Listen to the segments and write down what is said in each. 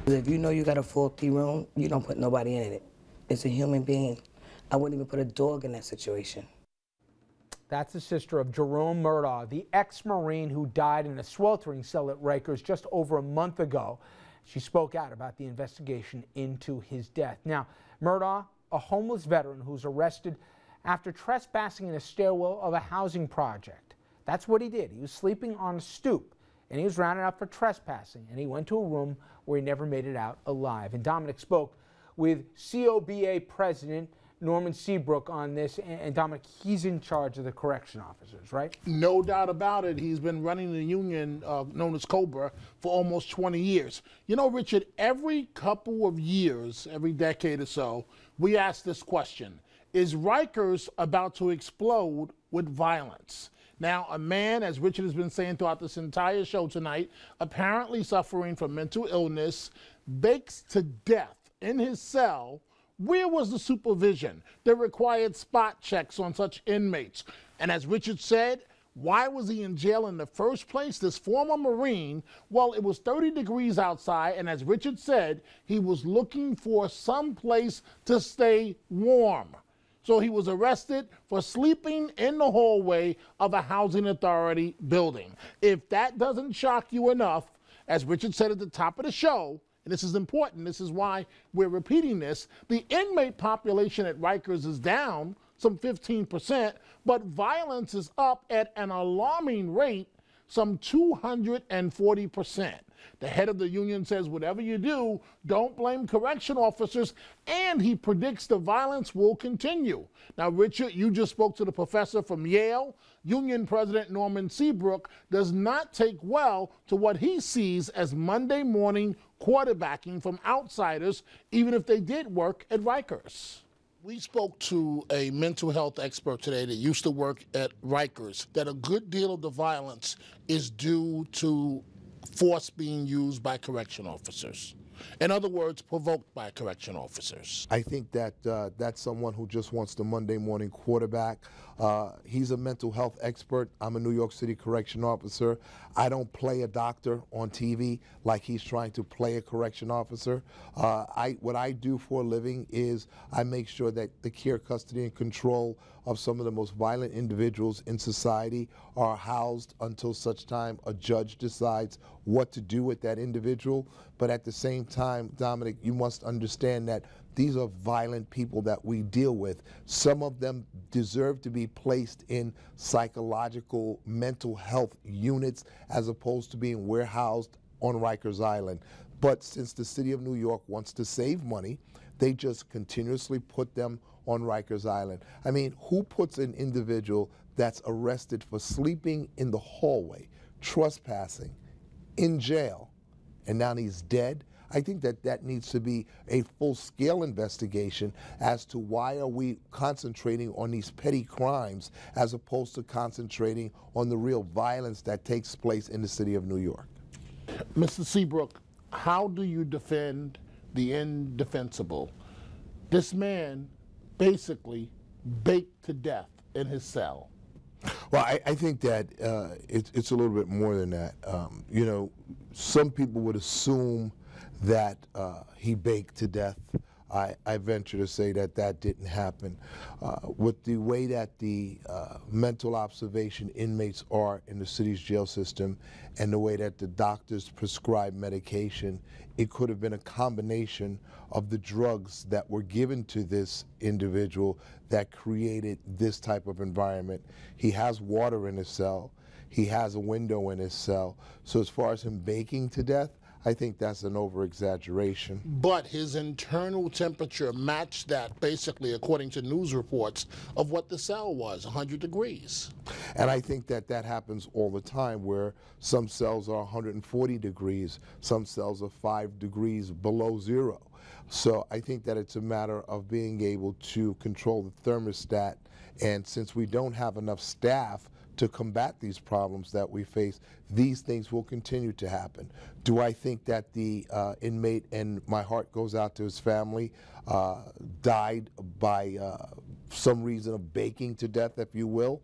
If you know you got a faulty room, you don't put nobody in it. It's a human being. I wouldn't even put a dog in that situation. That's the sister of Jerome Murdaugh, the ex-Marine who died in a sweltering cell at Rikers just over a month ago. She spoke out about the investigation into his death. Now, Murdaugh, a homeless veteran who's arrested after trespassing in a stairwell of a housing project. That's what he did. He was sleeping on a stoop, and he was rounded up for trespassing, and he went to a room where he never made it out alive. And Dominic spoke with COBA President Norman Seabrook on this, and Dominic, he's in charge of the correction officers, right? No doubt about it. He's been running the union known as COBRA for almost 20 years. You know, Richard, every couple of years, every decade or so, we ask this question: is Rikers about to explode with violence? Now, a man, as Richard has been saying throughout this entire show tonight, apparently suffering from mental illness, bakes to death in his cell. Where was the supervision, the required spot checks on such inmates? And as Richard said, why was he in jail in the first place? This former Marine, well, it was 30 degrees outside, and as Richard said, he was looking for some place to stay warm. So he was arrested for sleeping in the hallway of a housing authority building. If that doesn't shock you enough, as Richard said at the top of the show, and this is important, this is why we're repeating this, the inmate population at Rikers is down some 15%, but violence is up at an alarming rate, some 240%. The head of the union says, whatever you do, don't blame correction officers, and he predicts the violence will continue. Now, Richard, you just spoke to the professor from Yale. Union President Norman Seabrook does not take well to what he sees as Monday morning quarterbacking from outsiders, even if they did work at Rikers. We spoke to a mental health expert today that used to work at Rikers, that a good deal of the violence is due to force being used by correction officers. In other words, provoked by correction officers. I think that that's someone who just wants the Monday morning quarterback. He's a mental health expert. I'm a New York City correction officer. I don't play a doctor on TV like he's trying to play a correction officer. What I do for a living is I make sure that the care, custody, and control of some of the most violent individuals in society are housed until such time a judge decides what to do with that individual. But at the same time, Dominic, you must understand that these are violent people that we deal with. Some of them deserve to be placed in psychological mental health units as opposed to being warehoused on Rikers Island. But since the city of New York wants to save money, they just continuously put them on Rikers Island. I mean, who puts an individual that's arrested for sleeping in the hallway, trespassing, in jail, and now he's dead? I think that that needs to be a full-scale investigation as to why are we concentrating on these petty crimes as opposed to concentrating on the real violence that takes place in the city of New York. Mr. Seabrook, how do you defend the indefensible? This man basically baked to death in his cell. Well, I think that it's a little bit more than that. You know, some people would assume that he baked to death. I venture to say that that didn't happen. With the way that the mental observation inmates are in the city's jail system and the way that the doctors prescribe medication, it could have been a combination of the drugs that were given to this individual that created this type of environment. He has water in his cell. He has a window in his cell. So as far as him baking to death, I think that's an over-exaggeration. But his internal temperature matched that, basically, according to news reports, of what the cell was, 100 degrees. And I think that that happens all the time, where some cells are 140 degrees, some cells are 5 degrees below zero. So I think that it's a matter of being able to control the thermostat, and since we don't have enough staff to combat these problems that we face, these things will continue to happen. Do I think that the inmate, and my heart goes out to his family, died by some reason of baking to death, if you will?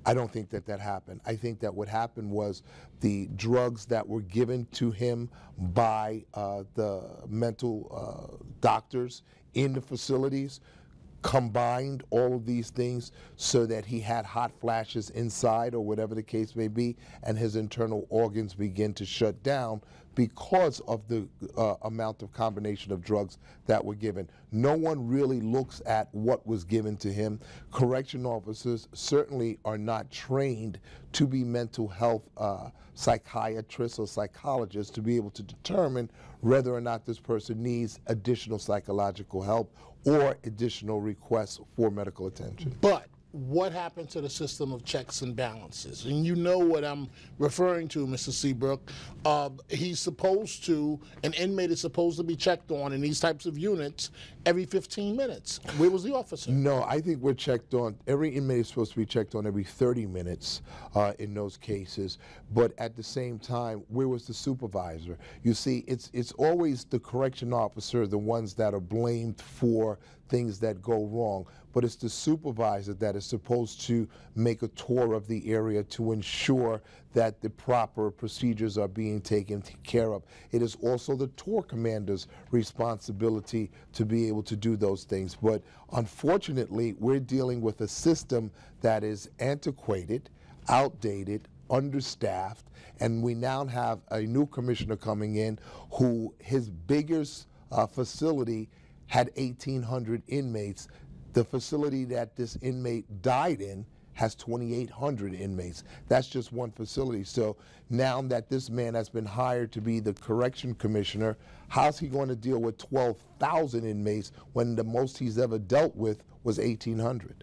I don't think that that happened. I think that what happened was the drugs that were given to him by the mental doctors in the facilities combined all of these things so that he had hot flashes inside or whatever the case may be, and his internal organs begin to shut down because of the amount of combination of drugs that were given. No one really looks at what was given to him. Correction officers certainly are not trained to be mental health psychiatrists or psychologists to be able to determine whether or not this person needs additional psychological help or additional requests for medical attention. But what happened to the system of checks and balances? And you know what I'm referring to, Mr. Seabrook. He's supposed to, an inmate is supposed to be checked on in these types of units every 15 minutes. Where was the officer? No, I think we're checked on, every inmate is supposed to be checked on every 30 minutes in those cases. But at the same time, where was the supervisor? You see, it's always the correction officer, the ones that are blamed for things that go wrong, but it's the supervisor that is supposed to make a tour of the area to ensure that the proper procedures are being taken care of. It is also the tour commander's responsibility to be able to do those things. But unfortunately, we're dealing with a system that is antiquated, outdated, understaffed, and we now have a new commissioner coming in who his biggest facility had 1,800 inmates. The facility that this inmate died in has 2,800 inmates. That's just one facility. So now that this man has been hired to be the correction commissioner, how's he going to deal with 12,000 inmates when the most he's ever dealt with was 1,800?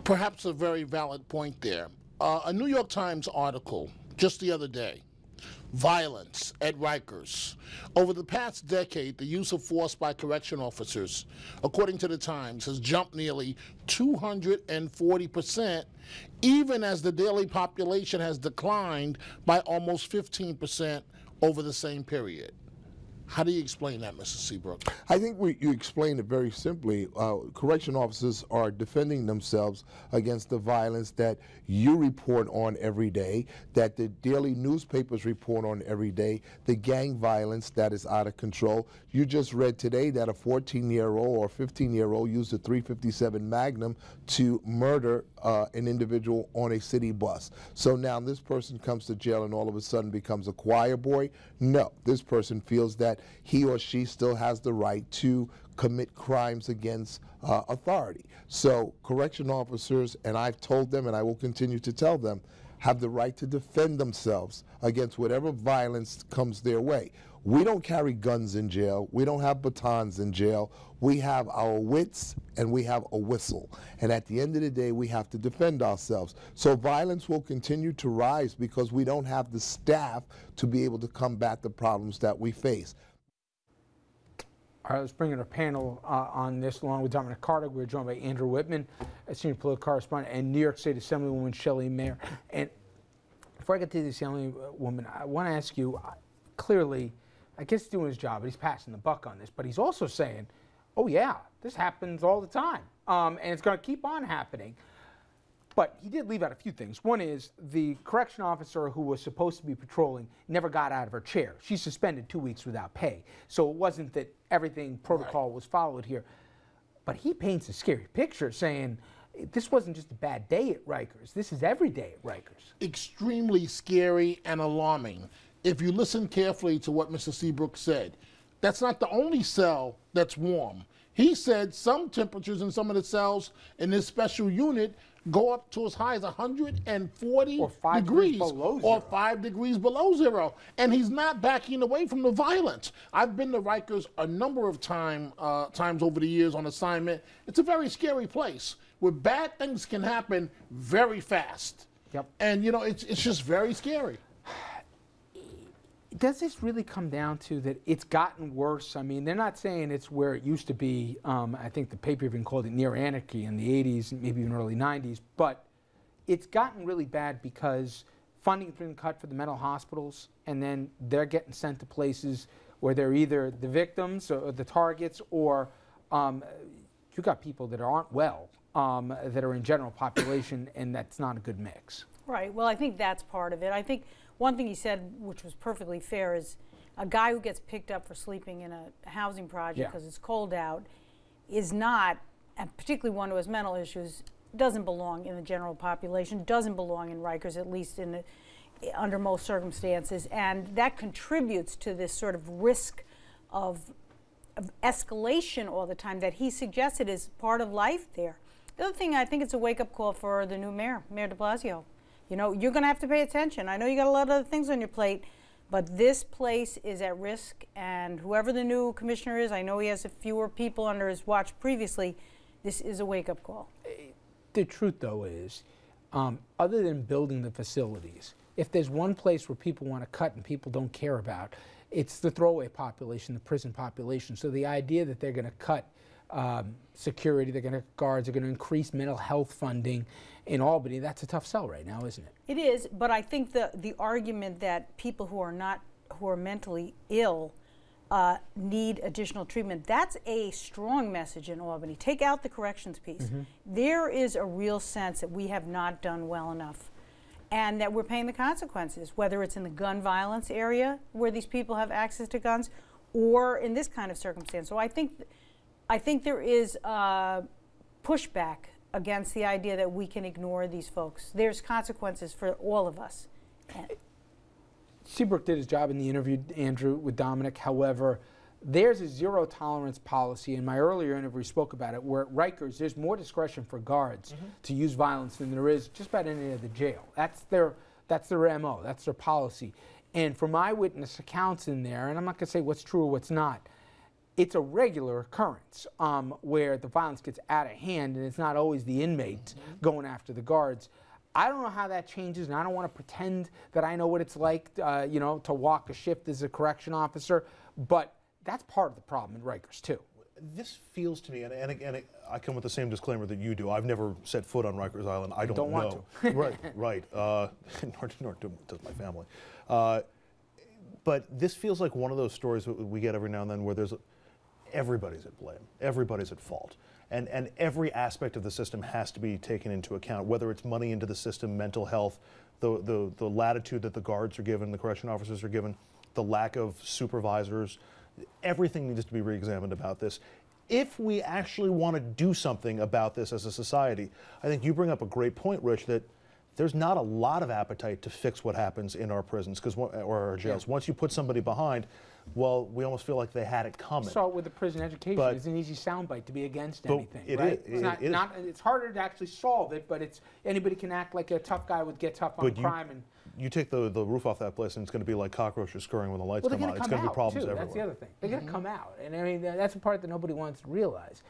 Perhaps a very valid point there. A New York Times article just the other day, violence at Rikers. Over the past decade, the use of force by correction officers, according to the Times, has jumped nearly 240%, even as the daily population has declined by almost 15% over the same period. How do you explain that, Mr. Seabrook? I think you explained it very simply. Correction officers are defending themselves against the violence that you report on every day, that the daily newspapers report on every day, the gang violence that is out of control. You just read today that a 14-year-old or 15-year-old used a .357 Magnum to murder an individual on a city bus. So now this person comes to jail and all of a sudden becomes a choir boy? No, this person feels that he or she still has the right to commit crimes against authority. So correction officers, and I've told them and I will continue to tell them, have the right to defend themselves against whatever violence comes their way. We don't carry guns in jail. We don't have batons in jail. We have our wits and we have a whistle. And at the end of the day, we have to defend ourselves. So violence will continue to rise because we don't have the staff to be able to combat the problems that we face. All right, let's bring in our panel on this, along with Dominic. We're joined by Andrew Whitman, a senior political correspondent, and New York State Assemblywoman Shelley Mayer. And before I get to the Assemblywoman, I want to ask you, clearly, I guess he's doing his job, but he's passing the buck on this. But he's also saying, oh yeah, this happens all the time, and it's going to keep on happening. But he did leave out a few things. One is the correction officer who was supposed to be patrolling never got out of her chair. She's suspended 2 weeks without pay. So it wasn't that everything protocol was followed here. But he paints a scary picture saying this wasn't just a bad day at Rikers. This is every day at Rikers. Extremely scary and alarming. If you listen carefully to what Mr. Seabrook said, that's not the only cell that's warm. He said some temperatures in some of the cells in this special unit go up to as high as 140 or 5 degrees below zero. Or 5 degrees below zero. And he's not backing away from the violence. I've been to Rikers a number of times over the years on assignment. It's a very scary place where bad things can happen very fast. Yep. And, you know, it's just very scary. Does this really come down to that it's gotten worse? I mean, they're not saying it's where it used to be. I think the paper even called it near anarchy in the 80s, maybe even early 90s. But it's gotten really bad because funding's been cut for the mental hospitals, and then they're getting sent to places where they're either the victims or the targets, or you got people that aren't well. that are in general population, and that's not a good mix. Right. Well, I think that's part of it. I think one thing he said, which was perfectly fair, is a guy who gets picked up for sleeping in a housing project because it's cold out is not, and particularly one who has mental issues, doesn't belong in the general population, doesn't belong in Rikers, at least under most circumstances, and that contributes to this sort of risk of escalation all the time that he suggested is part of life there. The other thing, I think it's a wake-up call for the new mayor, Mayor de Blasio. You know, you're going to have to pay attention. I know you got a lot of other things on your plate, but this place is at risk, and whoever the new commissioner is, I know he has a fewer people under his watch previously, this is a wake-up call. The truth, though, is other than building the facilities, if there's one place where people want to cut and people don't care about, it's the throwaway population, the prison population. So the idea that they're going to cut security, they're going to guards, they're going to increase mental health funding in Albany, that's a tough sell right now, isn't it? It is, but I think the argument that people who are mentally ill need additional treatment, that's a strong message in Albany. Take out the corrections piece. There is a real sense that we have not done well enough and that we're paying the consequences, whether it's in the gun violence area where these people have access to guns or in this kind of circumstance. So I think there is pushback against the idea that we can ignore these folks. There's consequences for all of us. Seabrook did his job in the interview, Andrew, with Dominic. However, there's a zero tolerance policy. In my earlier interview, we spoke about it, where at Rikers, there's more discretion for guards to use violence than there is just about any other jail. That's their MO, that's their policy. And from eyewitness accounts in there, and I'm not going to say what's true or what's not, it's a regular occurrence where the violence gets out of hand, and it's not always the inmates going after the guards. I don't know how that changes, and I don't want to pretend that I know what it's like, you know, to walk a shift as a correction officer, but that's part of the problem in Rikers, too. This feels to me, and again, I come with the same disclaimer that you do. I've never set foot on Rikers Island. I don't want know. to. Right. Nor does my family. But this feels like one of those stories that we get every now and then where everybody's at blame. Everybody's at fault. And every aspect of the system has to be taken into account, whether it's money into the system, mental health, the latitude that the guards are given, the correction officers are given, the lack of supervisors. Everything needs to be re-examined about this. If we actually want to do something about this as a society, I think you bring up a great point, Rich, that there's not a lot of appetite to fix what happens in our prisons or our jails. Once you put somebody behind, well, we almost feel like they had it coming. So with the prison education, but it's an easy soundbite to be against anything, it right? Is, it's harder to actually solve it, but anybody can act like a tough guy would get tough on crime. And you take the roof off that place, and it's going to be like cockroaches scurrying when the lights come out. It's going to be problems everywhere. That's the other thing. They're going to come out, and I mean that's the part that nobody wants to realize.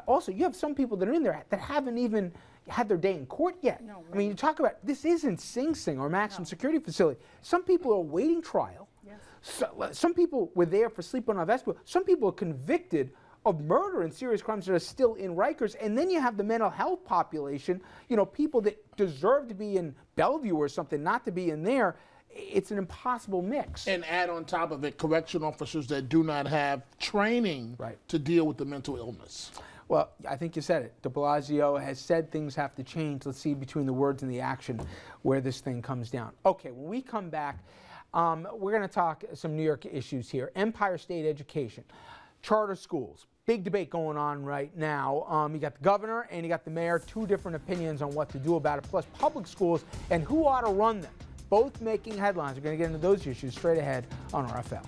Also, you have some people that are in there that haven't even had their day in court yet. No, right. I mean, you talk about this isn't Sing Sing or maximum security facility. Some people are awaiting trial. Yes. Some people were there for sleep on a vestibule. Some people are convicted of murder and serious crimes that are still in Rikers. And then you have the mental health population, you know, people that deserve to be in Bellevue or something, not to be in there. It's an impossible mix. And add on top of it correction officers that do not have training to deal with the mental illness. Well, I think you said it. De Blasio has said things have to change. Let's see between the words and the action where this thing comes down. Okay, when we come back, we're going to talk some New York issues here. Empire State education, charter schools, big debate going on right now. You got the governor and you got the mayor, two different opinions on what to do about it, plus public schools and who ought to run them. Both making headlines. We're going to get into those issues straight ahead on RFL.